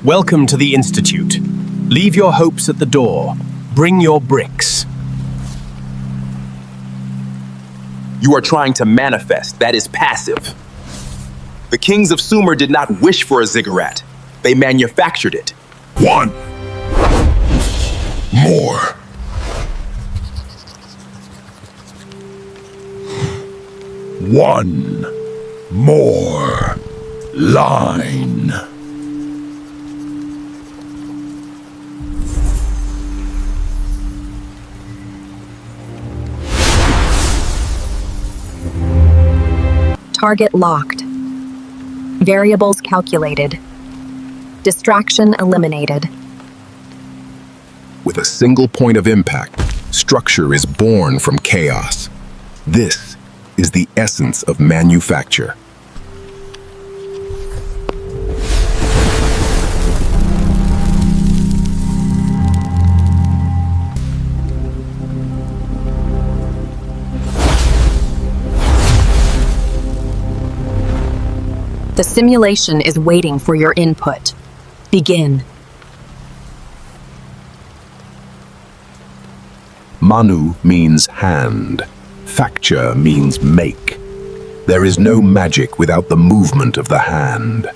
Welcome to the Institute. Leave your hopes at the door. Bring your bricks. You are trying to manifest. That is passive. The kings of Sumer did not wish for a ziggurat. They manufactured it. One more. One more line. Target locked. Variables calculated. Distraction eliminated. With a single point of impact, structure is born from chaos. This is the essence of Manu-facture. The simulation is waiting for your input. Begin. Manu means hand. Facture means make. There is no magic without the movement of the hand.